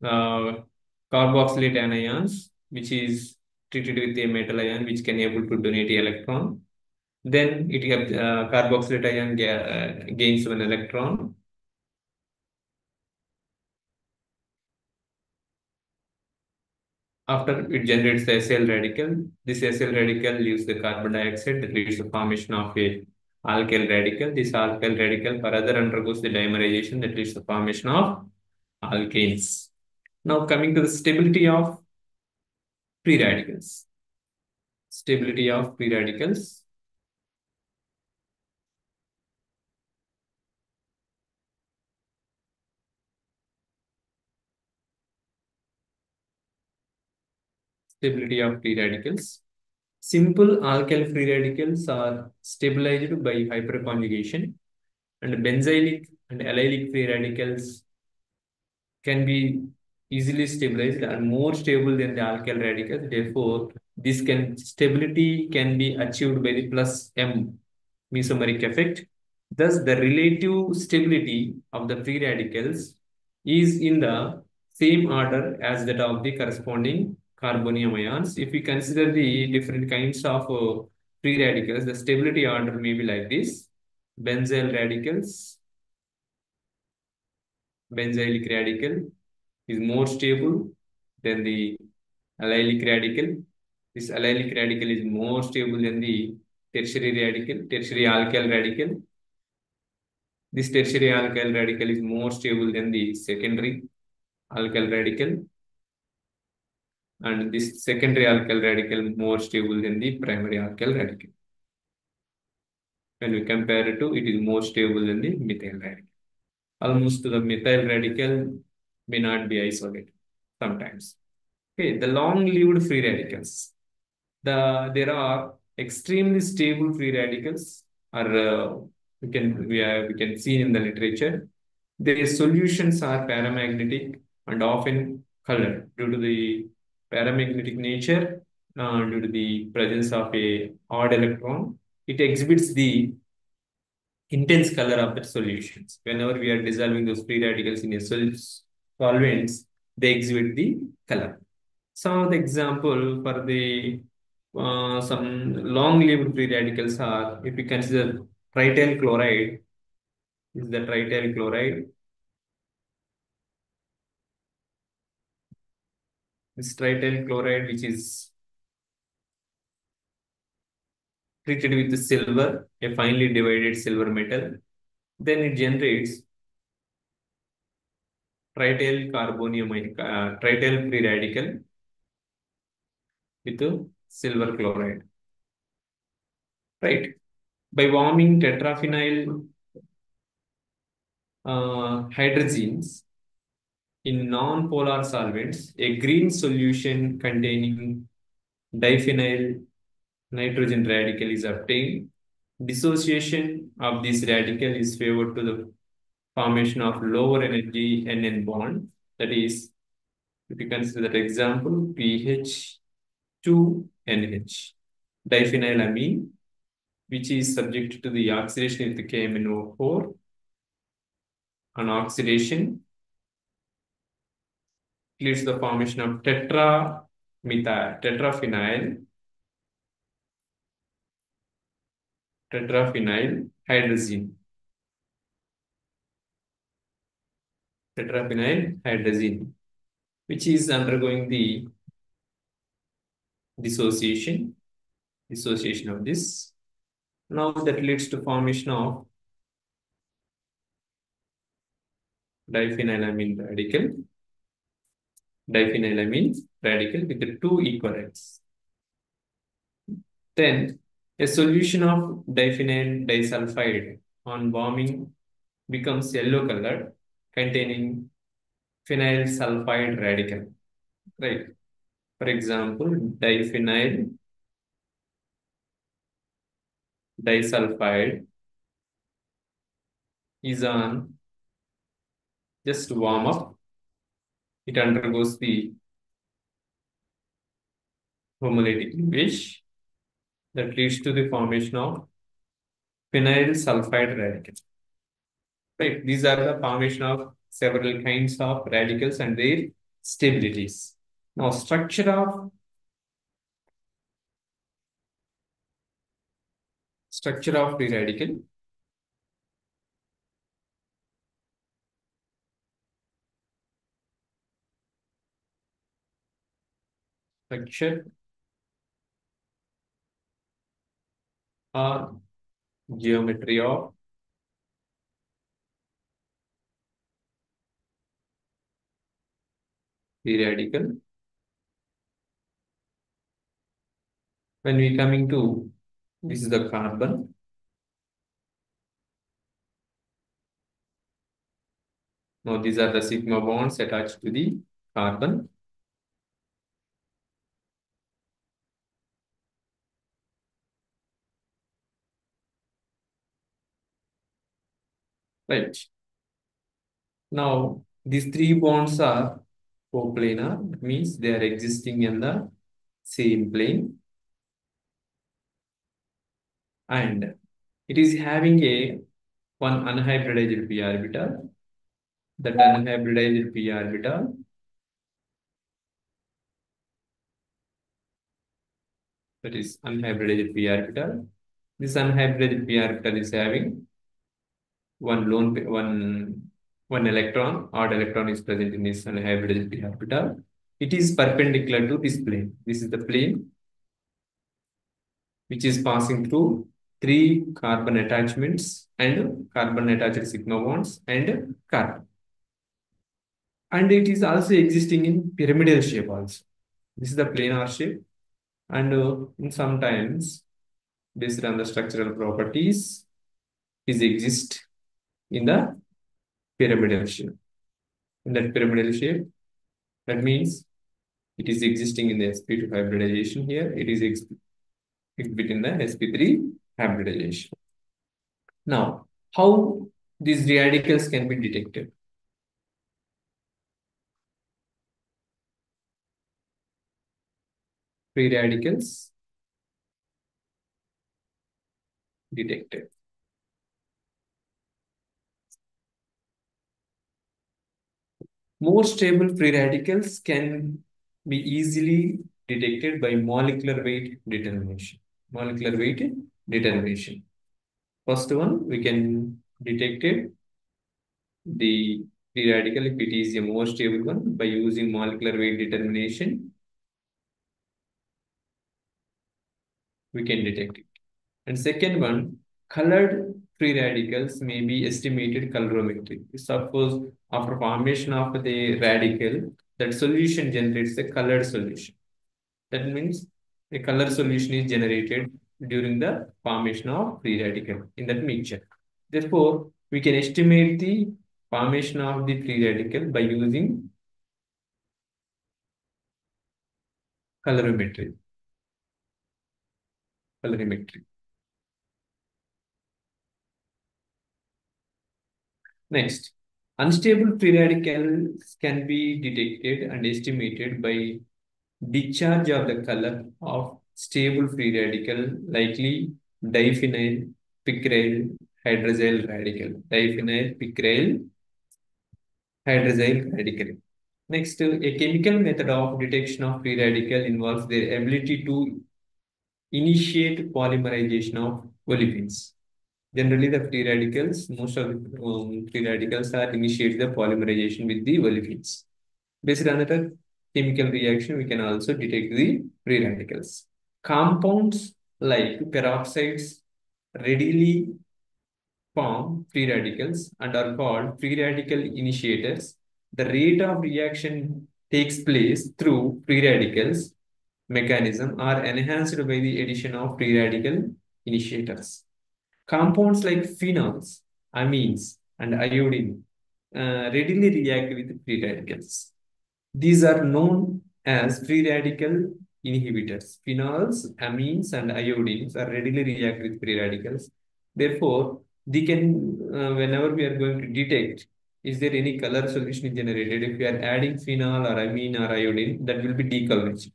carboxylate anions, which is treated with a metal ion, which can able to donate the electron. Then it have carboxylate ion gains one electron. After it generates the SL radical, this SL radical leaves the carbon dioxide that leads to the formation of a alkyl radical. This alkyl radical further undergoes the dimerization that leads to the formation of alkanes. Now coming to the stability of free radicals. Stability of free radicals. Stability of free radicals. Simple alkyl free radicals are stabilized by hyperconjugation, and benzylic and allylic free radicals can be easily stabilized and more stable than the alkyl radicals. Therefore, this stability can be achieved by the plus M mesomeric effect. Thus, the relative stability of the free radicals is in the same order as that of the corresponding carbonium ions. If we consider the different kinds of free radicals, the stability order may be like this: benzyl radicals, benzylic radical is more stable than the allylic radical. This allylic radical is more stable than the tertiary radical, tertiary alkyl radical. This tertiary alkyl radical is more stable than the secondary alkyl radical. And this secondary alkyl radical more stable than the primary alkyl radical. When we compare it to, it is more stable than the methyl radical. Almost the methyl radical may not be isolated sometimes. Okay, the long-lived free radicals. There are extremely stable free radicals are we can see in the literature. Their solutions are paramagnetic and often colored due to the paramagnetic nature, due to the presence of a odd electron. It exhibits the intense color of the solutions. Whenever we are dissolving those free radicals in a solvents, they exhibit the color. Some of the example for the some long-lived free radicals are, if we consider trityl chloride, is the trityl chloride. This trityl chloride, which is treated with the silver, a finely divided silver metal, then it generates trityl carbonium, trityl free radical with silver chloride, right? By warming tetraphenyl hydrazines in non-polar solvents, a green solution containing diphenyl nitrogen radical is obtained. Dissociation of this radical is favored to the formation of lower energy NN bond. That is, if you consider that example, PH2NH, diphenylamine, which is subject to the oxidation with the KMnO4. On oxidation, leads to the formation of tetraphenyl hydrazine. Tetraphenyl hydrazine, which is undergoing the dissociation of this. Now that leads to formation of diphenylamine radical with the two equivalents. Then a solution of diphenyl disulfide on warming becomes yellow colored, containing phenyl sulfide radical, right? For example, diphenyl disulfide is on just warm up. It undergoes the homolytic cleavage that leads to the formation of phenyl sulfide radical. Right. These are the formation of several kinds of radicals and their stabilities. Now, structure of free radical. Structure or geometry of free radical. When we coming to, this is the carbon. Now, these are the sigma bonds attached to the carbon. Right. Now, these three bonds are coplanar. That means they are existing in the same plane. And it is having a one unhybridized p orbital. That unhybridized p orbital that is unhybridized p orbital. This unhybridized p orbital is having one electron, odd electron is present in this unhybridized p orbital. It is perpendicular to this plane. This is the plane which is passing through three carbon attachments and carbon attached sigma bonds and carbon. And it is also existing in pyramidal shape also. This is the planar shape. And sometimes, based on the structural properties, it exists in the pyramidal shape. In that pyramidal shape, that means it is existing in the sp2 hybridization here. It is exhibiting the sp3 hybridization. Now, how these radicals can be detected? Free radicals detected. More stable free radicals can be easily detected by molecular weight determination. Molecular weight determination. First one, we can detect it, the free radical if it is a more stable one by using molecular weight determination. We can detect it. And second one, colored free radicals may be estimated colorimetry. Suppose after formation of the radical, that solution generates a colored solution. That means a color solution is generated during the formation of free radical in that mixture. Therefore, we can estimate the formation of the free radical by using colorimetry. Colorimetry. Next, unstable free radicals can be detected and estimated by discharge of the color of stable free radical, likely diphenyl picryl hydroxyl radical. Diphenyl picryl hydroxyl radical. Next, a chemical method of detection of free radical involves their ability to initiate polymerization of olefins. Generally, the free radicals, most of the free radicals are initiate the polymerization with the olefins. Based on the chemical reaction, we can also detect the free radicals. Compounds like peroxides readily form free radicals and are called free radical initiators. The rate of reaction takes place through free radicals mechanism are enhanced by the addition of free radical initiators. Compounds like phenols, amines, and iodine readily react with free radicals. These are known as free radical inhibitors. Phenols, amines, and iodines are readily react with free radicals. Therefore, they can, whenever we are going to detect, is there any color solution generated? If we are adding phenol or amine or iodine, that will be decolorized.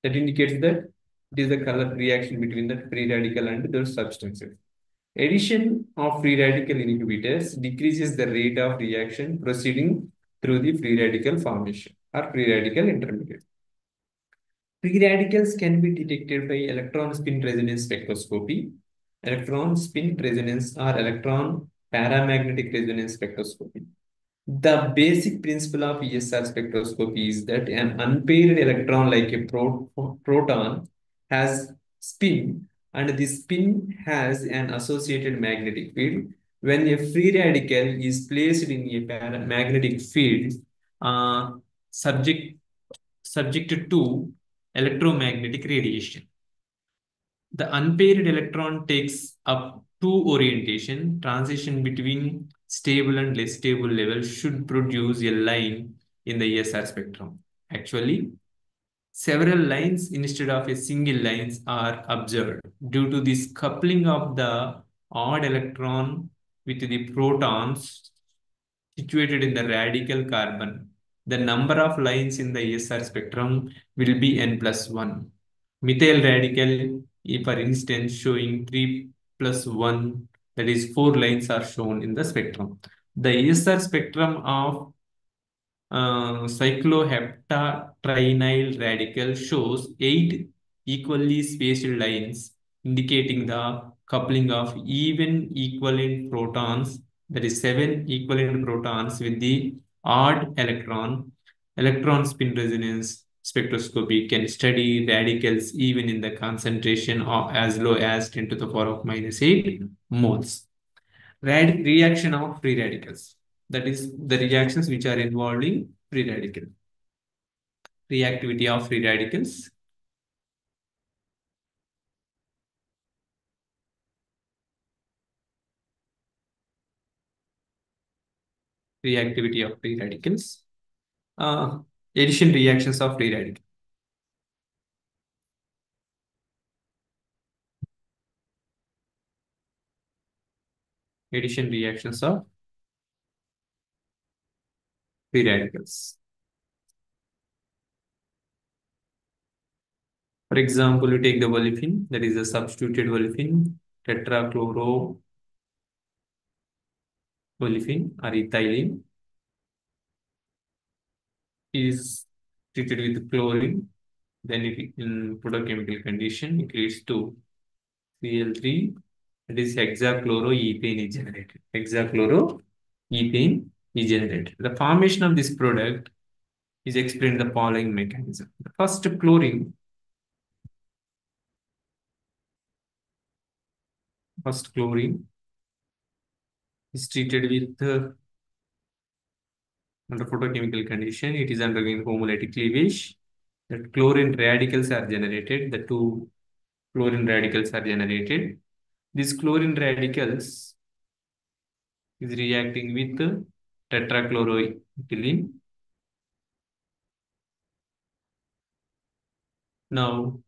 That indicates that it is the color reaction between the free radical and those substances. Addition of free radical inhibitors decreases the rate of reaction proceeding through the free radical formation. or free radical intermediate. Free radicals can be detected by electron spin resonance spectroscopy, electron spin resonance, or electron paramagnetic resonance spectroscopy. The basic principle of ESR spectroscopy is that an unpaired electron, like a proton, has spin, and this spin has an associated magnetic field. When a free radical is placed in a magnetic field, uh, subject subjected to electromagnetic radiation, the unpaired electron takes up two orientation. Transition between stable and less stable levels should produce a line in the ESR spectrum. Actually, several lines instead of a single lines are observed due to this coupling of the odd electron with the protons situated in the radical carbon. The number of lines in the ESR spectrum will be n plus 1. Methyl radical, for instance, showing 3 plus 1, that is 4 lines are shown in the spectrum. The ESR spectrum of cycloheptatrinyl radical shows 8 equally spaced lines indicating the coupling of even equivalent protons, that is 7 equivalent protons with the odd electron. Electron spin resonance spectroscopy can study radicals even in the concentration of as low as 10 to the power of minus 8 moles. Reaction of free radicals. That is the reactions which are involving free radical. Reactivity of free radicals. Reactivity of free radicals. Uh, Addition reactions of free radical. Addition reactions of free radicals. For example, you take the olefin, that is a substituted olefin, tetrachloro olefin or ethylene is treated with chlorine. Then it, in photochemical condition, it leads to Cl3, that is hexachloroethane is generated. Hexachloroethane is generated. The formation of this product is explained in the following mechanism. The first chlorine is treated with under photochemical condition. It is undergoing homolytic cleavage. The chlorine radicals are generated. The two chlorine radicals are generated. These chlorine radicals is reacting with tetrachloroethylene. Now,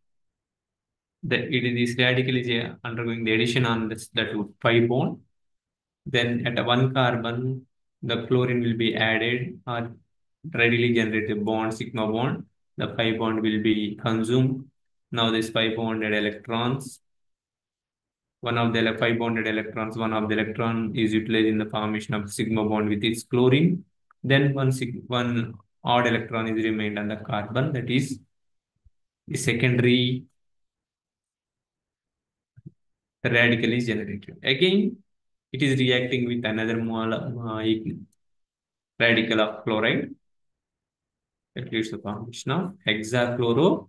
this radical is undergoing the addition on that pi bond. Then at one carbon, the chlorine will be added or readily generate a bond, sigma bond. The pi bond will be consumed. Now this pi bonded electrons, one of the pi bonded electrons, one of the electron is utilized in the formation of sigma bond with its chlorine. Then one odd electron is remained on the carbon, that is the secondary radical is generated. Again, it is reacting with another radical of chloride. That leads to formation of hexachloroethane.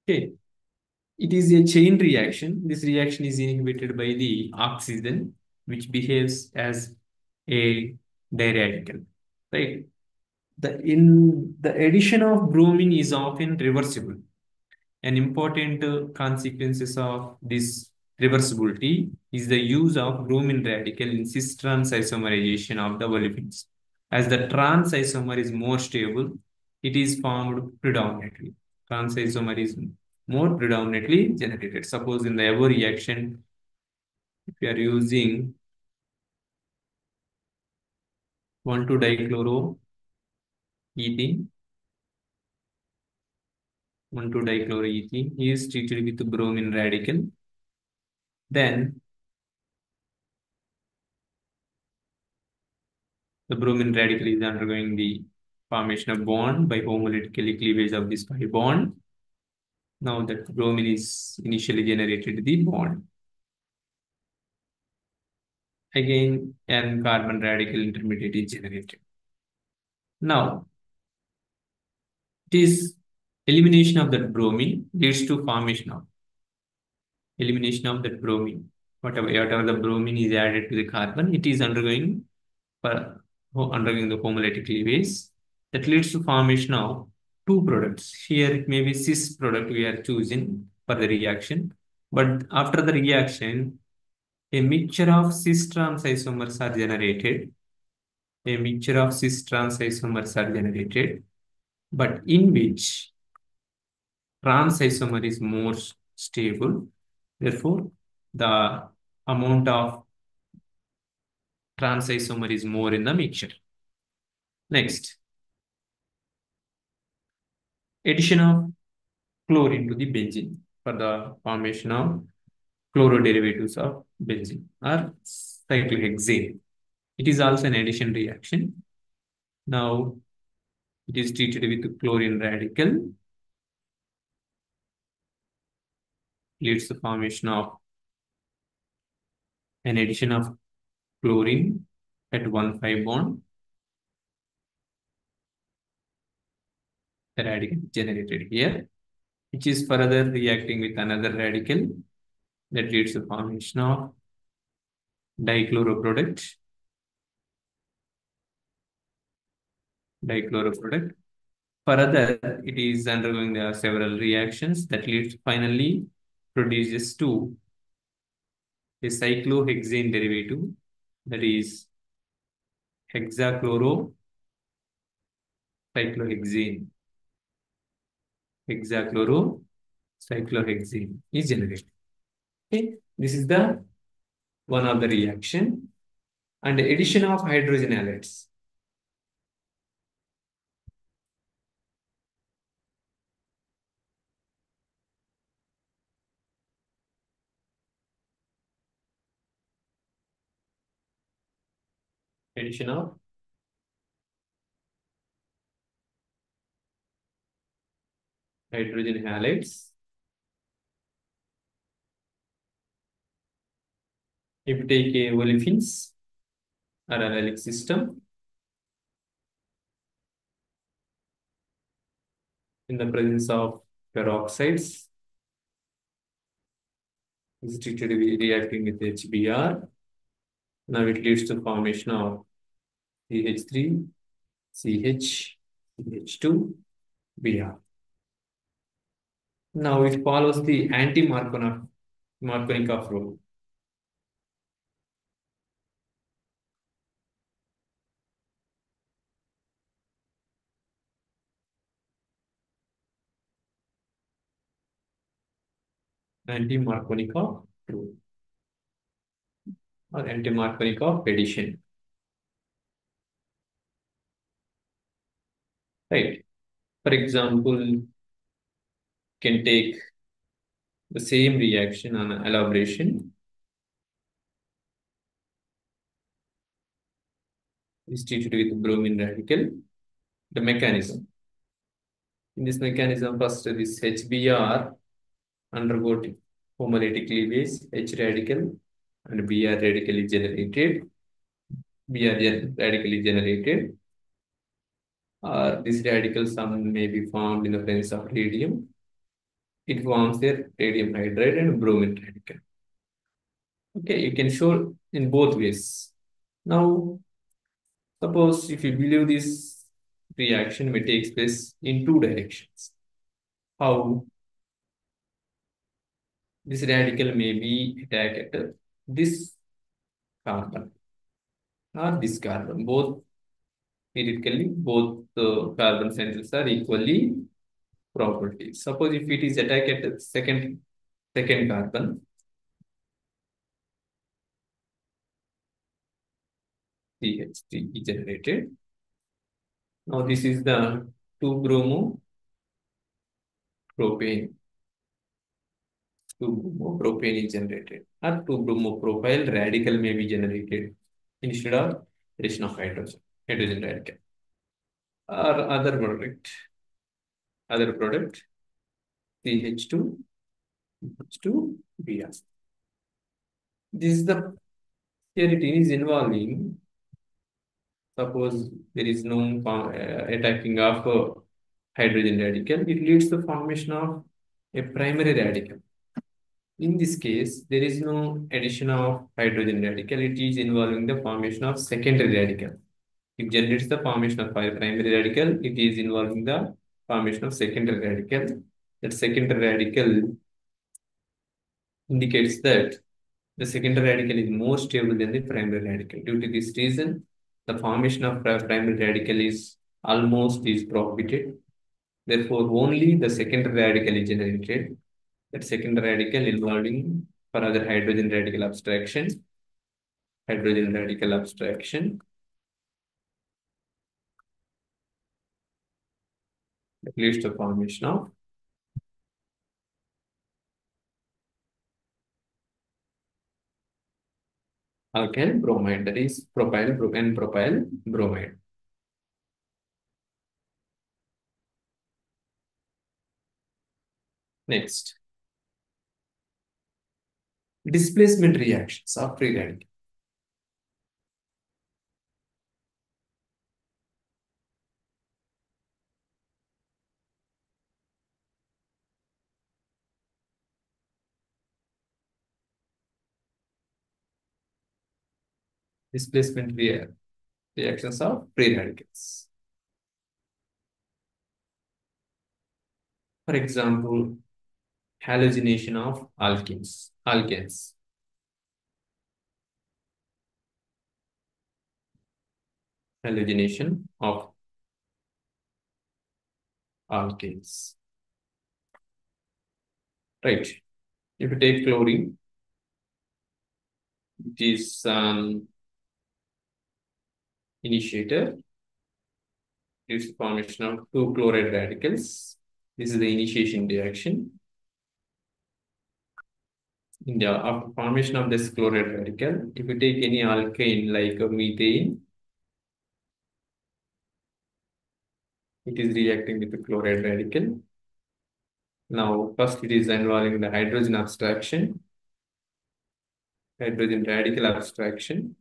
Okay. It is a chain reaction. This reaction is inhibited by the oxygen, which behaves as a diradical. Right. The addition of bromine is often reversible. An important consequences of this reversibility is the use of bromine radical in cis trans isomerization of the olefins. As the trans isomer is more stable, it is formed predominantly. Trans isomer is more predominantly generated. Suppose in the above reaction, if you are using 1,2-dichloroethene, 1,2-dichloroethene is treated with bromine radical. Then The bromine radical is undergoing the formation of bond by homolytically cleavage of this pi bond. Now that bromine is initially generated the bond. Again, an carbon radical intermediate is generated. Now, it is elimination of that bromine leads to formation of elimination of that bromine. Whatever the bromine is added to the carbon, it is undergoing undergoing the homolytic cleavage that leads to formation of two products. Here it may be cis product we are choosing for the reaction, but after the reaction, a mixture of cis trans isomers are generated. A mixture of cis trans isomers are generated, but in which trans isomer is more stable. Therefore, the amount of trans isomer is more in the mixture. Next, addition of chlorine to the benzene for the formation of chloroderivatives of benzene or cyclohexane. It is also an addition reaction. Now, it is treated with chlorine radical, leads to formation of an addition of chlorine at 1,5 bond. The radical generated here, which is further reacting with another radical that leads to formation of dichloroproduct. Dichloroproduct. Further, it is undergoing several reactions that leads finally produces to a cyclohexane derivative, that is hexachloro cyclohexane. Hexachloro cyclohexane is generated. Okay, this is the one of the reaction. And the addition of hydrogen halides. Addition of hydrogen halides. If you take a olefins or allylic system, in the presence of peroxides, is treated with reacting with HBr. Now it leads to formation of CH3, CH, CH2, Br. Now it follows the anti-Markovnikov rule. Anti-Markovnikov rule or anti-Markovnikov addition. Right. For example, can take the same reaction on elaboration is treated with bromine radical. The mechanism. In this mechanism, first this HBr undergo homolytic cleavage, H radical and Br radical is generated. Br radical is generated. This radical sum may be formed in the presence of radium. It forms their radium hydride and bromine radical. Okay, you can show in both ways. Now, suppose if you believe this reaction may take place in two directions. How? This radical may be attacked at this carbon or this carbon. Both theoretically, both the carbon centers are equally property. Suppose if it is attacked at the second carbon, CH3 is generated. Now this is the 2-bromo propane. 2-bromo propane is generated, or 2-bromo propyl radical may be generated instead of addition of hydrogen. hydrogen radical. Or other product, CH2, H2Br. This is the, here it is involving, suppose there is no attacking of hydrogen radical, it leads to the formation of a primary radical. In this case, there is no addition of hydrogen radical, it is involving the formation of secondary radical. It generates the formation of primary radical, it is involving the formation of secondary radical. That secondary radical indicates that the secondary radical is more stable than the primary radical. Due to this reason, the formation of primary radical is almost is prohibited. Therefore, only the secondary radical is generated. That secondary radical involving for other hydrogen radical abstraction that leads to formation of alkyl bromide, that is propyl and propyl bromide. Next, displacement reactions of free radical. Displacement reactions of free radicals. For example, halogenation of alkanes. Halogenation of alkanes. Right. If you take chlorine, it is initiator. It's the formation of two chloride radicals. This is the initiation reaction. After formation of this chloride radical, if you take any alkane like methane, it is reacting with the chloride radical. Now, first it is involving the hydrogen abstraction, hydrogen radical abstraction.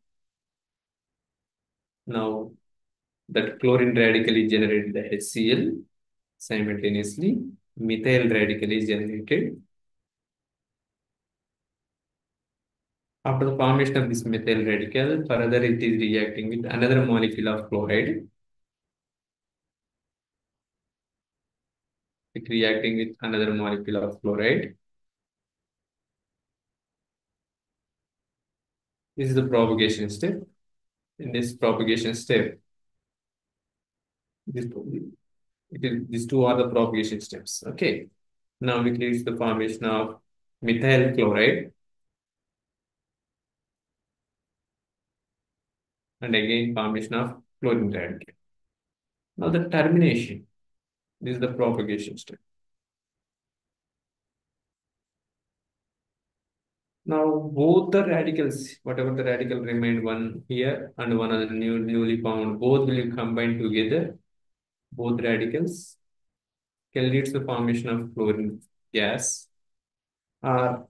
Now, that chlorine radical is generated the HCl. Simultaneously, methyl radical is generated. After the formation of this methyl radical, further it is reacting with another molecule of chloride. It reacting with another molecule of chloride. This is the propagation step. In this propagation step, these two are the propagation steps. Okay. Now it leads to the formation of methyl chloride. And again formation of chlorine radical. Now the termination. This is the propagation step. Now both the radicals, whatever the radical remained, one here and one other newly found, both will combine together. Both radicals can lead to the formation of chlorine gas, or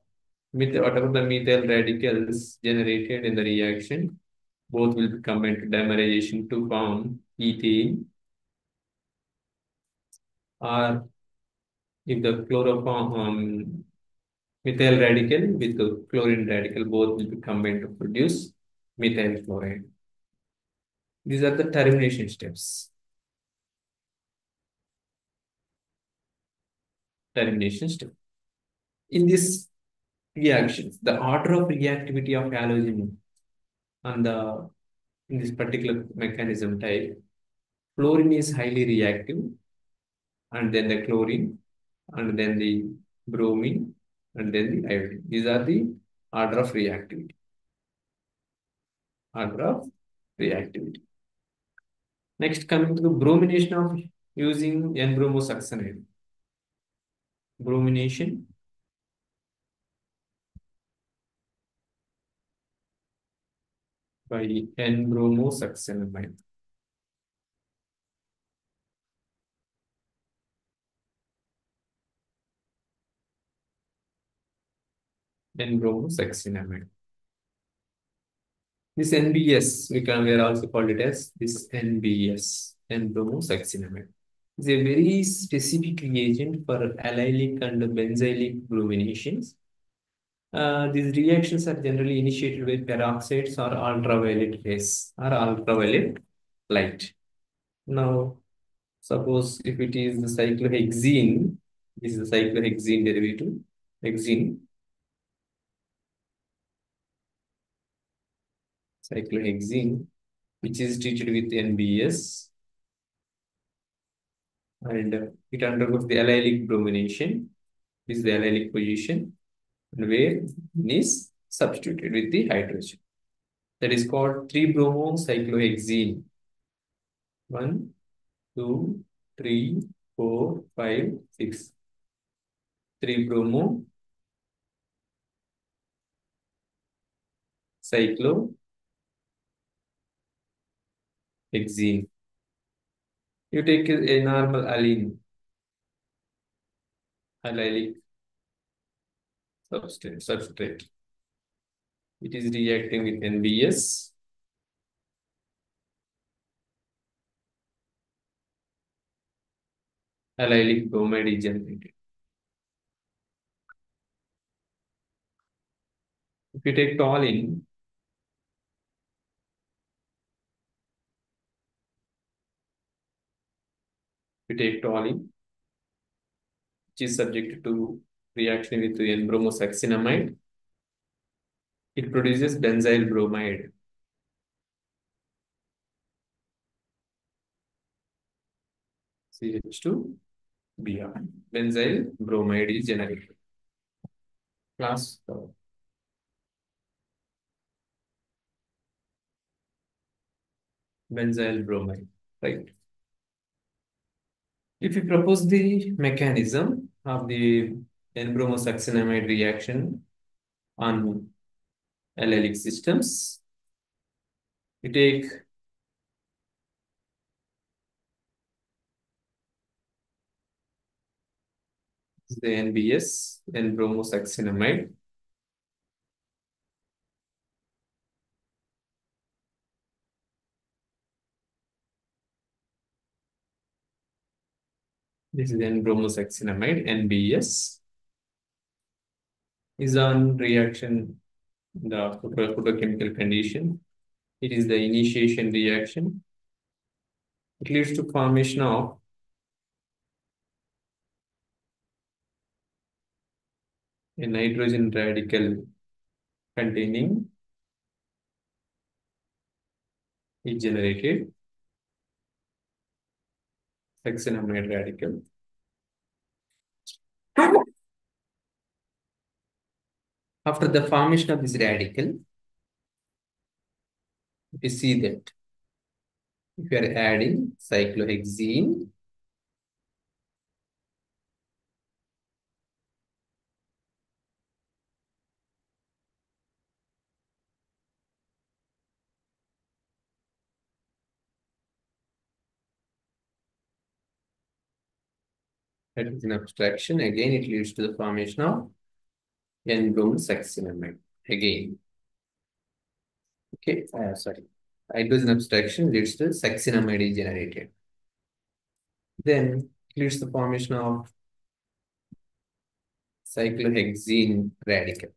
whatever the methyl radicals generated in the reaction, both will be combined to dimerization to form ethane. Or if the methyl radical with the chlorine radical both will be combined to produce methyl chloride. These are the termination steps. Termination step. In this reactions, the order of reactivity of halogen on in this particular mechanism type, fluorine is highly reactive, and then the chlorine, and then the bromine, and then the iodine. These are the order of reactivity. Order of reactivity. Next, coming to the bromination of using N-bromosuccinate. Bromination by N-bromosuccinamide. N-bromosuccinimide. This NBS, we are also called it as this NBS, N-bromosuccinimide. Is a very specific reagent for allylic and benzylic brominations. These reactions are generally initiated with peroxides or ultraviolet rays or ultraviolet light. Now, suppose if it is the cyclohexene, this is the cyclohexene derivative, hexene, cyclohexene, which is treated with NBS, and it undergoes the allylic bromination. This is the allylic position, where N is substituted with the hydrogen. That is called 3-bromocyclohexene. 1, 2, 3, 4, 5, 6. 3-bromo cyclohexene. You take a normal allylic substrate. It is reacting with NBS. Allylic bromide is generated. If you take toluene, which is subject to reaction with N-bromosuccinimide, it produces benzyl bromide. CH2Br. Benzyl bromide is generated. Class benzyl bromide, right? If you propose the mechanism of the N-bromosuccinimide reaction on allylic systems, you take the NBS, N-bromosuccinimide. This is N-bromosuccinimide, NBS, is on reaction, the photochemical condition. It is the initiation reaction. It leads to formation of a nitrogen radical containing is generated, succinimide radical. After the formation of this radical, we see that if you are adding cyclohexene, that is an abstraction. Again, it leads to the formation of N-bromosuccinimide. Again, okay, sorry. Hydrogen abstraction leads to succinimide is generated. Then it leads to the formation of cyclohexene radical.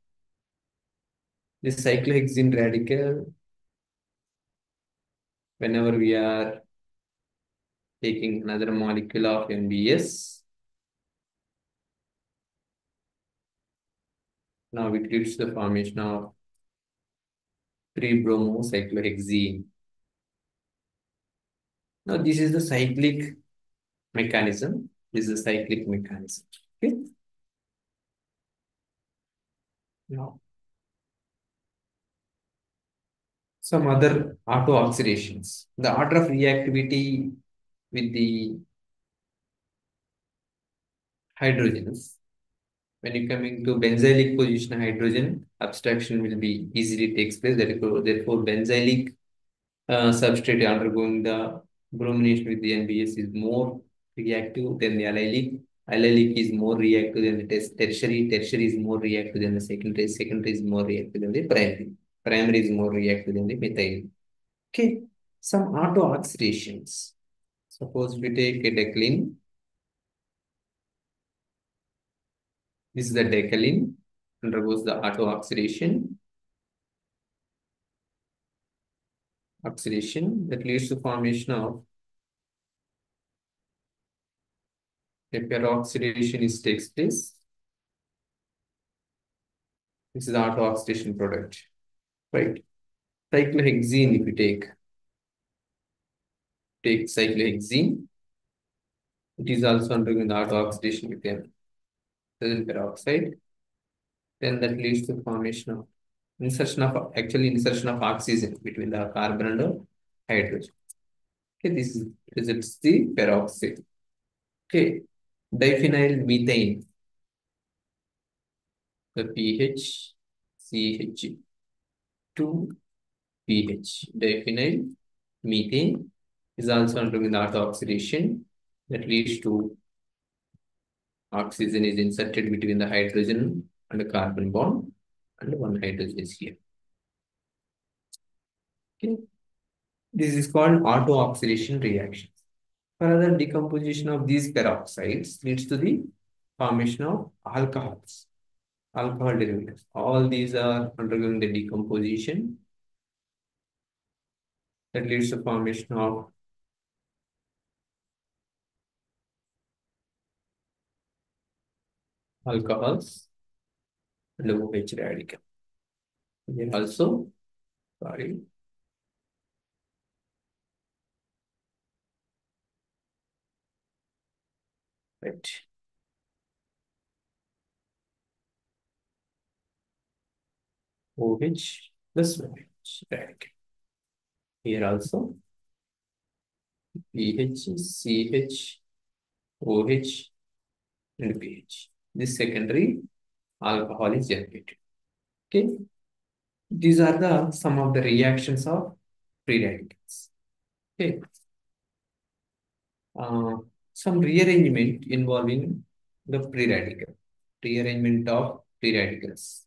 This cyclohexene radical, whenever we are taking another molecule of NBS, now it leads to the formation of 3-bromocyclohexene. Now this is the cyclic mechanism. This is the cyclic mechanism. Okay. Now, some other auto-oxidations. The order of reactivity with the hydrogens. When you coming to benzylic position, hydrogen abstraction will be easily takes place. Therefore, benzylic substrate undergoing the bromination with the NBS is more reactive than the allylic Allylic is more reactive than the tertiary. Tertiary is more reactive than the secondary. Secondary is more reactive than the primary. Primary is more reactive than the methyl. Okay, some auto oxidations. Suppose we take a decline. This is the decline, undergoes the auto oxidation. Oxidation that leads to formation of a peroxidation takes place. This is the auto oxidation product, right? Cyclohexene, if you take cyclohexene, it is also undergoing the auto oxidation with hydrogen peroxide. Then that leads to formation of insertion of oxygen between the carbon and the hydrogen. Okay, this is results the peroxide. Okay, diphenyl methane, the pH CH2 pH. Diphenyl methane is also undergoing the auto oxidation that leads to oxygen is inserted between the hydrogen and the carbon bond, and one hydrogen is here. Okay, this is called auto oxidation reaction. Further decomposition of these peroxides leads to the formation of alcohols, alcohol derivatives. All these are undergoing the decomposition that leads to formation of alcohols and OH radical. Here also, sorry, right. OH plus OH radical. Here also, pH, CH, OH, and pH. This secondary alcohol is generated. Okay, these are the some of the reactions of free radicals. Okay, uh, some rearrangement involving the free radical. Rearrangement of free radicals.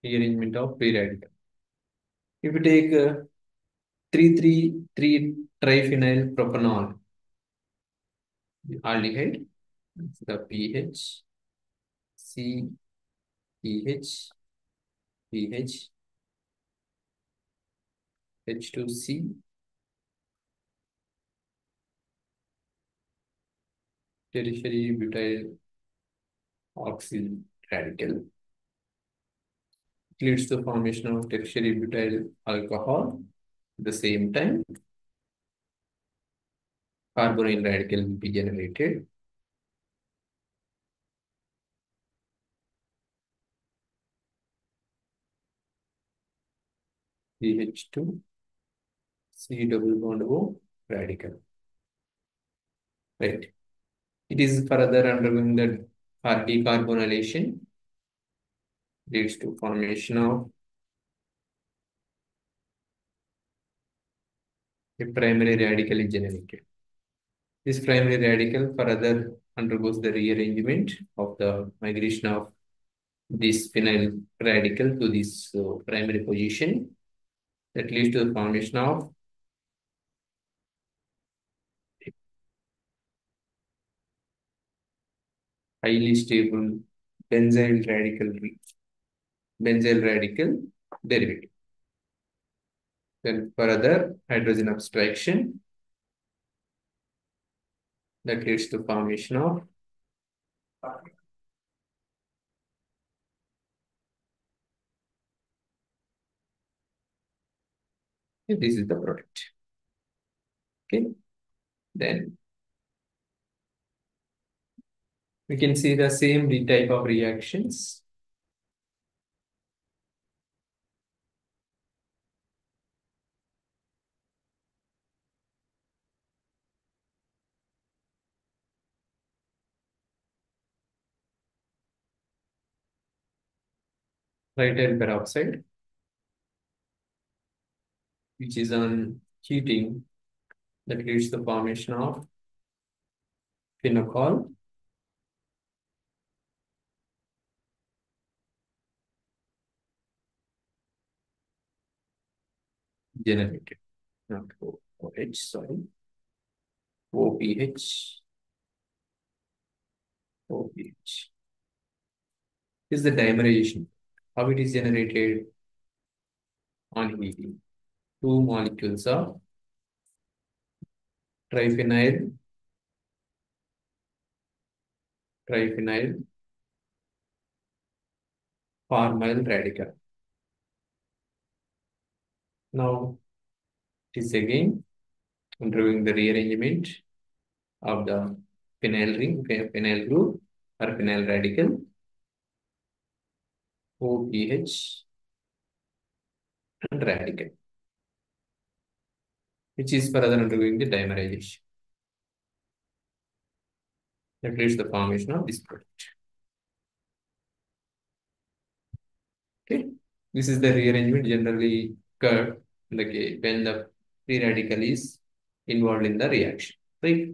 Rearrangement of free radical. If you take 3,3,3 triphenyl propanol aldehyde, the pH, C, pH, pH, H2C, tertiary butyl oxyl radical. It leads to formation of tertiary butyl alcohol. At the same time, carbonyl radical will be generated. CH2, C double bond O radical. Right. It is further undergoing the decarbonylation, leads to formation of a primary radical is generated. This primary radical further undergoes the rearrangement of the migration of this phenyl radical to this primary position that leads to the formation of highly stable benzyl radical derivative. Then further hydrogen abstraction that leads to formation of this is the product. Okay, then we can see the same type of reactions. Trityl peroxide, which is on heating that leads to the formation of phenol generated. Not OH, sorry. OPH. OPH. This is the dimerization. How it is generated on heating. Two molecules of triphenyl, triphenyl pharmyl radical. Now, it is again undergoing the rearrangement of the phenyl ring, phenyl group or phenyl radical, OPH and radical, which is further undergoing the dimerization. That leads to the formation of this product. Okay, this is the rearrangement generally occurred when the free radical is involved in the reaction. Right?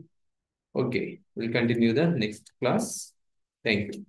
Okay, we'll continue the next class. Thank you.